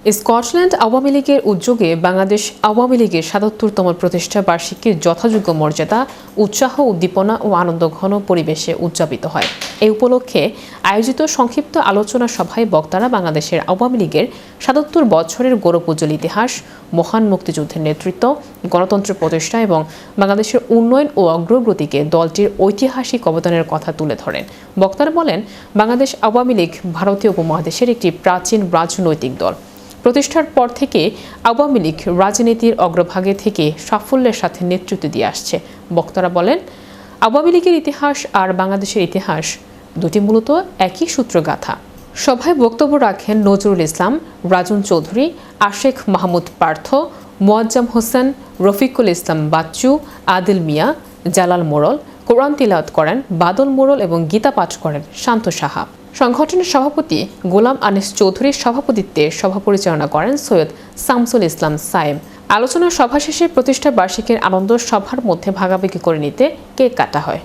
Scotland Awami লীগের উদ্যোগে বাংলাদেশ আওয়ামী লীগের ৭৭তম প্রতিষ্ঠা বার্ষিকীর যথাযোগ্য মর্যাদা, উৎসাহ, উদ্দীপনা ও আনন্দঘন পরিবেশে উদযাপিত হয়। এই উপলক্ষে আয়োজিত সংক্ষিপ্ত আলোচনা সভায় বক্তারা বাংলাদেশের আওয়ামী লীগের ৭৭ বছরের গৌরবোজ্জ্বল ইতিহাস, মহান মুক্তিযুদ্ধের নেতৃত্ব, গণতন্ত্র প্রতিষ্ঠা এবং বাংলাদেশের উন্নয়ন ও অগ্রগতিকে দলটির ঐতিহাসিক অবদানের কথা তুলে ধরেন। বক্তারা বলেন, বাংলাদেশ আওয়ামী লীগ ভারতীয় উপমহাদেশের একটি প্রাচীন রাজনৈতিক দল। প্রতিষ্ঠার পর থেকে আওয়ামী লীগ রাজনীতির অগ্রভাগে থেকে সাফল্যের সাথে নেতৃত্ব দিয়ে আসছে। বক্তারা বলেন, আওয়ামী লীগের ইতিহাস আর বাংলাদেশের ইতিহাস দুটি মূলত একই সূত্রগাথা। সভায় বক্তব্য রাখেন নজরুল ইসলাম, রাজন চৌধুরী, আশেক মাহমুদ পার্থ, মোয়াজ্জম হোসেন, রফিকুল ইসলাম বাচ্চু, আদিল মিয়া, জালাল মোড়ল। কোরআন তিলাওয়াত করেন বাদল মোড়ল এবং গীতা পাঠ করেন শান্ত সাহা। সংগঠনের সভাপতি গোলাম আনিস চৌধুরীর সভাপতিত্বে সভা পরিচালনা করেন সৈয়দ শামসুল ইসলাম সায়েম। আলোচনা সভা শেষে প্রতিষ্ঠা বার্ষিকীর আনন্দ সভার মধ্যে ভাগাভাগি করে নিতে কেক কাটা হয়।